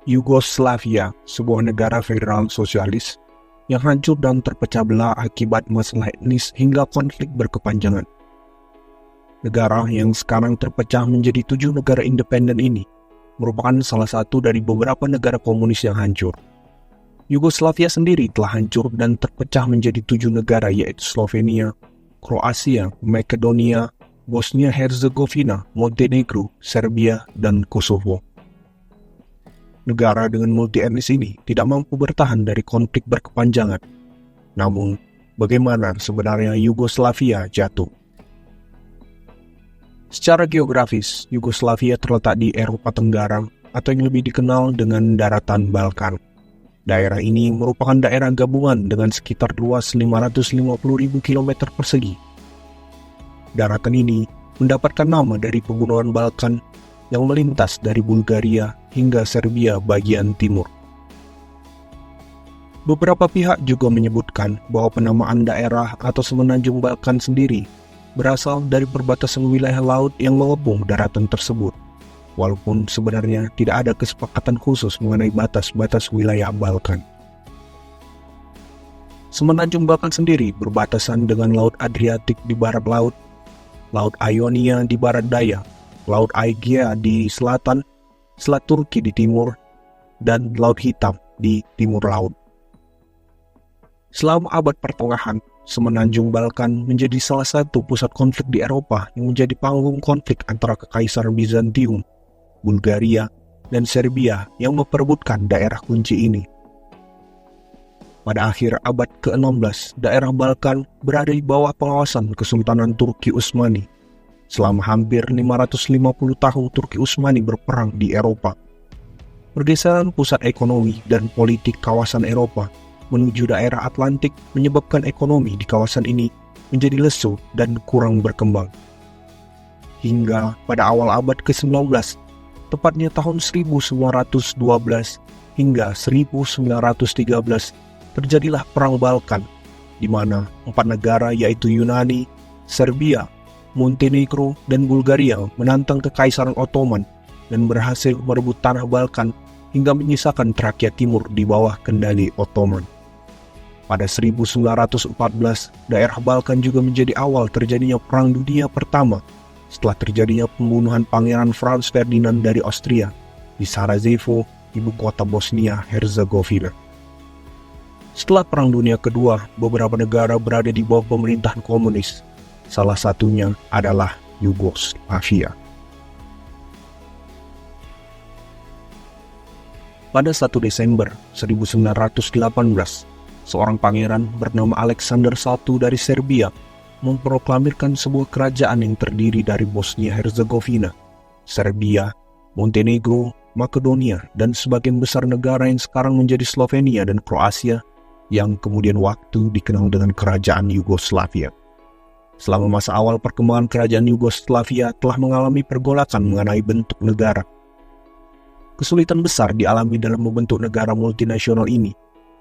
Yugoslavia, sebuah negara federal sosialis yang hancur dan terpecah belah akibat masalah etnis hingga konflik berkepanjangan. Negara yang sekarang terpecah menjadi 7 negara independen ini merupakan salah satu dari beberapa negara komunis yang hancur. Yugoslavia sendiri telah hancur dan terpecah menjadi 7 negara, yaitu Slovenia, Kroasia, Makedonia, Bosnia-Herzegovina, Montenegro, Serbia, dan Kosovo. Negara dengan multi etnis ini tidak mampu bertahan dari konflik berkepanjangan. Namun, bagaimana sebenarnya Yugoslavia jatuh? Secara geografis, Yugoslavia terletak di Eropa Tenggara atau yang lebih dikenal dengan daratan Balkan. Daerah ini merupakan daerah gabungan dengan sekitar luas 550.000 km persegi. Daratan ini mendapatkan nama dari pegunungan Balkan yang melintas dari Bulgaria hingga Serbia bagian timur. Beberapa pihak juga menyebutkan bahwa penamaan daerah atau semenanjung Balkan sendiri berasal dari perbatasan wilayah laut yang mengepung daratan tersebut, walaupun sebenarnya tidak ada kesepakatan khusus mengenai batas-batas wilayah Balkan. Semenanjung Balkan sendiri berbatasan dengan Laut Adriatik di barat laut, Laut Ionia di barat daya, Laut Aegea di selatan, Selat Turki di timur, dan Laut Hitam di timur laut. Selama abad pertengahan, semenanjung Balkan menjadi salah satu pusat konflik di Eropa yang menjadi panggung konflik antara Kekaisaran Bizantium, Bulgaria, dan Serbia yang memperebutkan daerah kunci ini. Pada akhir abad ke-16, daerah Balkan berada di bawah pengawasan Kesultanan Turki Utsmani. Selama hampir 550 tahun Turki Utsmani berperang di Eropa. Pergeseran pusat ekonomi dan politik kawasan Eropa menuju daerah Atlantik menyebabkan ekonomi di kawasan ini menjadi lesu dan kurang berkembang. Hingga pada awal abad ke-19, tepatnya tahun 1912 hingga 1913, terjadilah Perang Balkan, di mana 4 negara yaitu Yunani, Serbia, Montenegro, dan Bulgaria menantang Kekaisaran Ottoman dan berhasil merebut tanah Balkan hingga menyisakan Trakia Timur di bawah kendali Ottoman. Pada 1914, daerah Balkan juga menjadi awal terjadinya Perang Dunia Pertama setelah terjadinya pembunuhan Pangeran Franz Ferdinand dari Austria di Sarajevo, ibu kota Bosnia-Herzegovina. Setelah Perang Dunia Kedua, beberapa negara berada di bawah pemerintahan komunis. Salah satunya adalah Yugoslavia. Pada 1 Desember 1918, seorang pangeran bernama Alexander I dari Serbia memproklamirkan sebuah kerajaan yang terdiri dari Bosnia-Herzegovina, Serbia, Montenegro, Makedonia, dan sebagian besar negara yang sekarang menjadi Slovenia dan Kroasia, yang kemudian waktu dikenal dengan Kerajaan Yugoslavia. Selama masa awal perkembangan kerajaan Yugoslavia telah mengalami pergolakan mengenai bentuk negara. Kesulitan besar dialami dalam membentuk negara multinasional ini.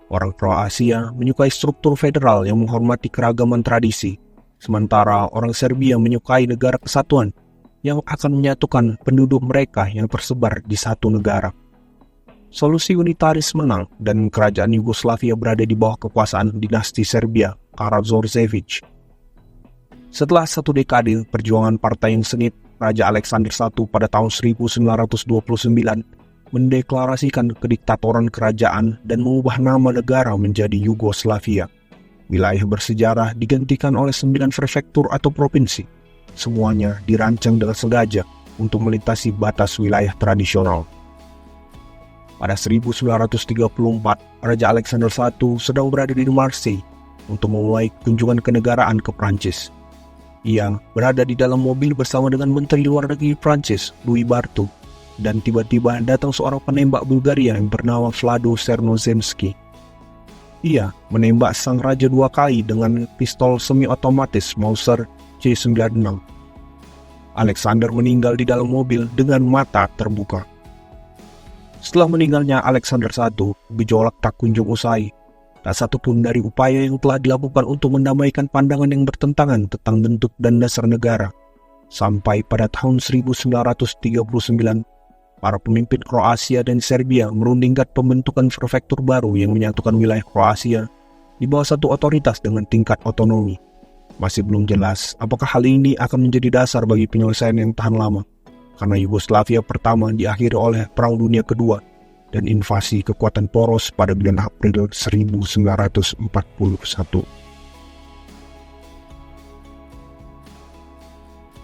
Orang Kroasia menyukai struktur federal yang menghormati keragaman tradisi, sementara orang Serbia menyukai negara kesatuan yang akan menyatukan penduduk mereka yang tersebar di satu negara. Solusi unitaris menang dan kerajaan Yugoslavia berada di bawah kekuasaan dinasti Serbia, Karađorđević. Setelah 1 dekade perjuangan partai yang sengit, Raja Alexander I pada tahun 1929 mendeklarasikan kediktatoran kerajaan dan mengubah nama negara menjadi Yugoslavia. Wilayah bersejarah digantikan oleh 9 prefektur atau provinsi. Semuanya dirancang dengan sengaja untuk melintasi batas wilayah tradisional. Pada 1934, Raja Alexander I sedang berada di Marseille untuk memulai kunjungan kenegaraan ke Prancis. Ia berada di dalam mobil bersama dengan Menteri Luar Negeri Prancis, Louis Barthou, dan tiba-tiba datang seorang penembak Bulgaria yang bernama Vlado Černozemski. Ia menembak sang raja 2 kali dengan pistol semi-otomatis Mauser C96. Alexander meninggal di dalam mobil dengan mata terbuka. Setelah meninggalnya Alexander I, gejolak tak kunjung usai. Tak satu pun dari upaya yang telah dilakukan untuk mendamaikan pandangan yang bertentangan tentang bentuk dan dasar negara. Sampai pada tahun 1939, para pemimpin Kroasia dan Serbia merundingkan pembentukan prefektur baru yang menyatukan wilayah Kroasia di bawah satu otoritas dengan tingkat otonomi. Masih belum jelas apakah hal ini akan menjadi dasar bagi penyelesaian yang tahan lama, karena Yugoslavia pertama diakhiri oleh Perang Dunia Kedua dan invasi kekuatan poros pada bulan April 1941.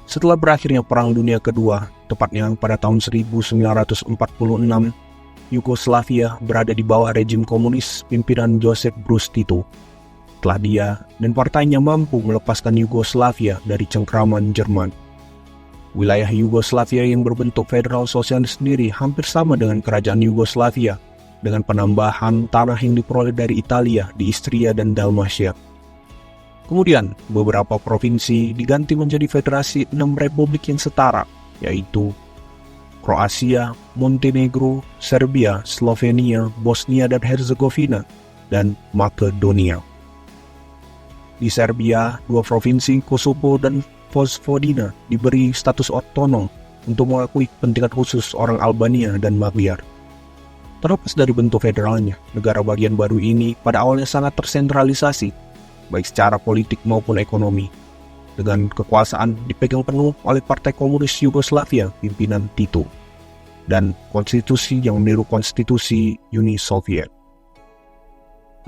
Setelah berakhirnya Perang Dunia Kedua, tepatnya pada tahun 1946, Yugoslavia berada di bawah rejim komunis pimpinan Josip Broz Tito. Setelah dia dan partainya mampu melepaskan Yugoslavia dari cengkraman Jerman. Wilayah Yugoslavia yang berbentuk federal sosialis sendiri hampir sama dengan kerajaan Yugoslavia, dengan penambahan tanah yang diperoleh dari Italia di Istria dan Dalmatia. Kemudian, beberapa provinsi diganti menjadi federasi 6 republik yang setara, yaitu Kroasia, Montenegro, Serbia, Slovenia, Bosnia dan Herzegovina, dan Makedonia. Di Serbia, 2 provinsi Kosovo dan Vojvodina diberi status otonom untuk mengakui kepentingan khusus orang Albania dan Magyar. Terlepas dari bentuk federalnya, negara bagian baru ini pada awalnya sangat tersentralisasi, baik secara politik maupun ekonomi, dengan kekuasaan dipegang penuh oleh Partai Komunis Yugoslavia pimpinan Tito, dan konstitusi yang meniru konstitusi Uni Soviet.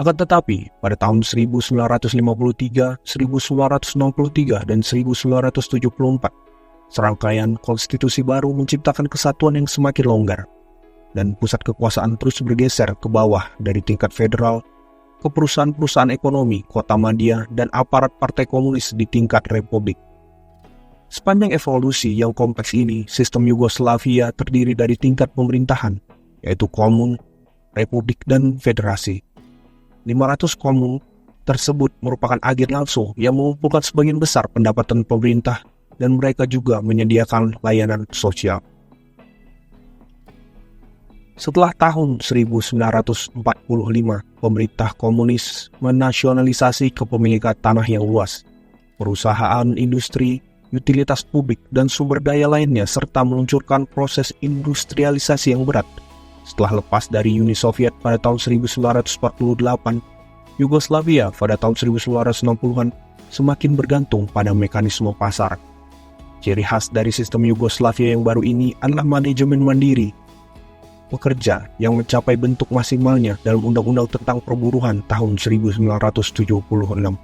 Akan tetapi, pada tahun 1953, 1963, dan 1974, serangkaian konstitusi baru menciptakan kesatuan yang semakin longgar, dan pusat kekuasaan terus bergeser ke bawah dari tingkat federal ke perusahaan-perusahaan ekonomi, kota madya, dan aparat partai komunis di tingkat republik. Sepanjang evolusi yang kompleks ini, sistem Yugoslavia terdiri dari tingkat pemerintahan, yaitu komun, republik, dan federasi. 500 komun tersebut merupakan agen langsung yang mengumpulkan sebagian besar pendapatan pemerintah, dan mereka juga menyediakan layanan sosial. Setelah tahun 1945, pemerintah komunis menasionalisasi kepemilikan tanah yang luas, perusahaan industri, utilitas publik, dan sumber daya lainnya, serta meluncurkan proses industrialisasi yang berat. Setelah lepas dari Uni Soviet pada tahun 1948, Yugoslavia pada tahun 1960-an semakin bergantung pada mekanisme pasar. Ciri khas dari sistem Yugoslavia yang baru ini adalah manajemen mandiri pekerja yang mencapai bentuk maksimalnya dalam Undang-Undang tentang Perburuhan tahun 1976.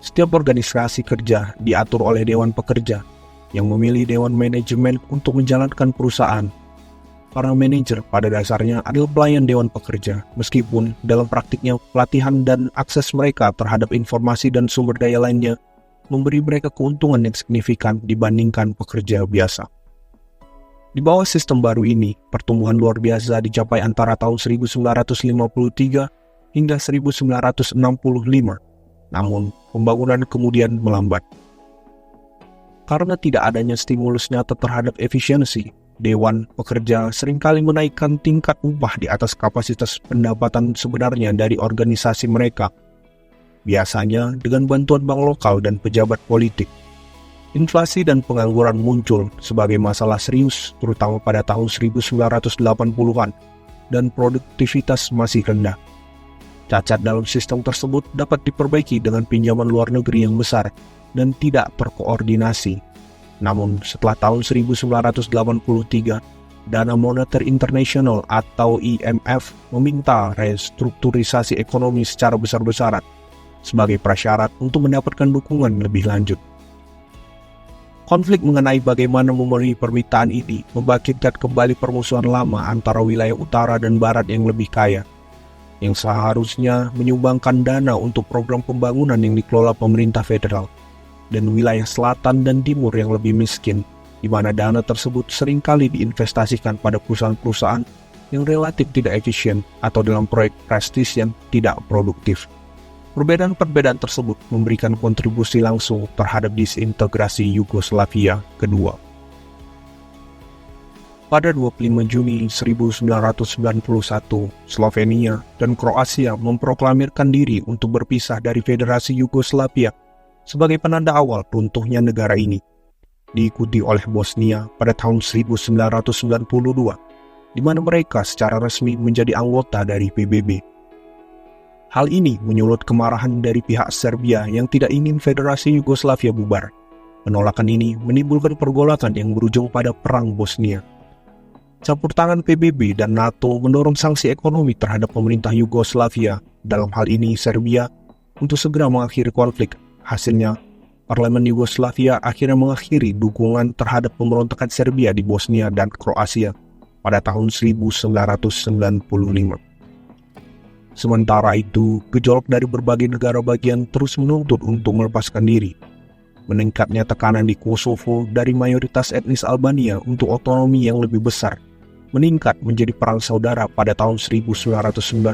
Setiap organisasi kerja diatur oleh Dewan Pekerja yang memilih Dewan Manajemen untuk menjalankan perusahaan. Para manajer pada dasarnya adalah pelayan Dewan Pekerja, meskipun dalam praktiknya pelatihan dan akses mereka terhadap informasi dan sumber daya lainnya memberi mereka keuntungan yang signifikan dibandingkan pekerja biasa. Di bawah sistem baru ini, pertumbuhan luar biasa dicapai antara tahun 1953 hingga 1965. Namun, pembangunan kemudian melambat. Karena tidak adanya stimulus nyata terhadap efisiensi, Dewan Pekerja seringkali menaikkan tingkat upah di atas kapasitas pendapatan sebenarnya dari organisasi mereka, biasanya dengan bantuan bank lokal dan pejabat politik. Inflasi dan pengangguran muncul sebagai masalah serius, terutama pada tahun 1980-an, dan produktivitas masih rendah. Cacat dalam sistem tersebut dapat diperbaiki dengan pinjaman luar negeri yang besar dan tidak terkoordinasi. Namun, setelah tahun 1983, Dana Moneter Internasional atau IMF meminta restrukturisasi ekonomi secara besar-besaran sebagai prasyarat untuk mendapatkan dukungan lebih lanjut. Konflik mengenai bagaimana memenuhi permintaan ini membangkitkan kembali permusuhan lama antara wilayah utara dan barat yang lebih kaya, yang seharusnya menyumbangkan dana untuk program pembangunan yang dikelola pemerintah federal, dan wilayah selatan dan timur yang lebih miskin, di mana dana tersebut seringkali diinvestasikan pada perusahaan-perusahaan yang relatif tidak efisien atau dalam proyek prestis yang tidak produktif. Perbedaan-perbedaan tersebut memberikan kontribusi langsung terhadap disintegrasi Yugoslavia kedua. Pada 25 Juni 1991, Slovenia dan Kroasia memproklamirkan diri untuk berpisah dari Federasi Yugoslavia sebagai penanda awal runtuhnya negara ini. diikuti oleh Bosnia pada tahun 1992, di mana mereka secara resmi menjadi anggota dari PBB. Hal ini menyulut kemarahan dari pihak Serbia yang tidak ingin Federasi Yugoslavia bubar. Penolakan ini menimbulkan pergolakan yang berujung pada Perang Bosnia. Campur tangan PBB dan NATO mendorong sanksi ekonomi terhadap pemerintah Yugoslavia, dalam hal ini Serbia, untuk segera mengakhiri konflik. Hasilnya, Parlemen Yugoslavia akhirnya mengakhiri dukungan terhadap pemberontakan Serbia di Bosnia dan Kroasia pada tahun 1995. Sementara itu, gejolak dari berbagai negara bagian terus menuntut untuk melepaskan diri. Meningkatnya tekanan di Kosovo dari mayoritas etnis Albania untuk otonomi yang lebih besar meningkat menjadi perang saudara pada tahun 1998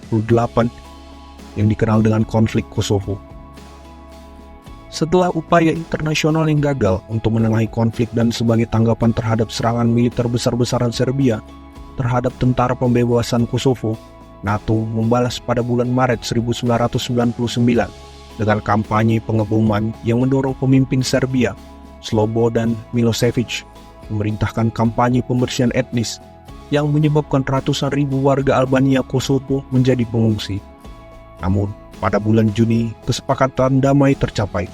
yang dikenal dengan konflik Kosovo. Setelah upaya internasional yang gagal untuk menengahi konflik dan sebagai tanggapan terhadap serangan militer besar-besaran Serbia terhadap tentara pembebasan Kosovo, NATO membalas pada bulan Maret 1999 dengan kampanye pengeboman yang mendorong pemimpin Serbia, Slobodan Milosevic, memerintahkan kampanye pembersihan etnis yang menyebabkan ratusan ribu warga Albania Kosovo menjadi pengungsi. Namun, pada bulan Juni, kesepakatan damai tercapai.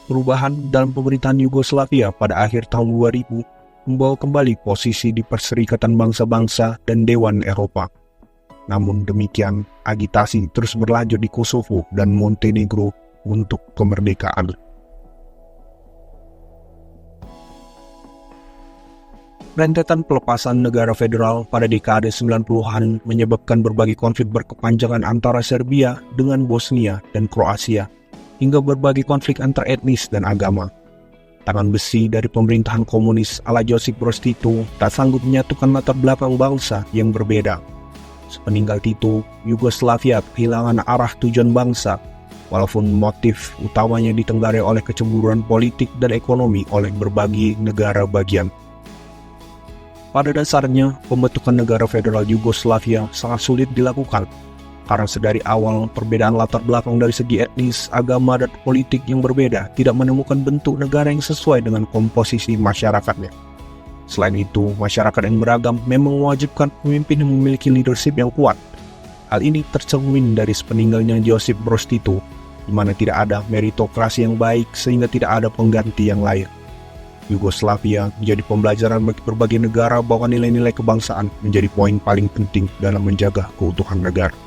Perubahan dalam pemerintahan Yugoslavia pada akhir tahun 2000 membawa kembali posisi di Perserikatan Bangsa-Bangsa dan Dewan Eropa. Namun demikian, agitasi terus berlanjut di Kosovo dan Montenegro untuk kemerdekaan. Rentetan pelepasan negara federal pada dekade 90-an menyebabkan berbagai konflik berkepanjangan antara Serbia dengan Bosnia dan Kroasia, hingga berbagai konflik antar etnis dan agama. Tangan besi dari pemerintahan komunis ala Josip Broz Tito tak sanggup menyatukan latar belakang bangsa yang berbeda. Sepeninggal Tito, Yugoslavia kehilangan arah tujuan bangsa, walaupun motif utamanya ditenggarai oleh kecemburuan politik dan ekonomi oleh berbagai negara bagian. Pada dasarnya, pembentukan negara federal Yugoslavia sangat sulit dilakukan, karena sedari awal perbedaan latar belakang dari segi etnis, agama, dan politik yang berbeda tidak menemukan bentuk negara yang sesuai dengan komposisi masyarakatnya. Selain itu, masyarakat yang beragam memang mewajibkan pemimpin yang memiliki leadership yang kuat. Hal ini tercermin dari sepeninggalnya Josip Broz Tito, di mana tidak ada meritokrasi yang baik sehingga tidak ada pengganti yang layak. Yugoslavia menjadi pembelajaran bagi berbagai negara bahwa nilai-nilai kebangsaan menjadi poin paling penting dalam menjaga keutuhan negara.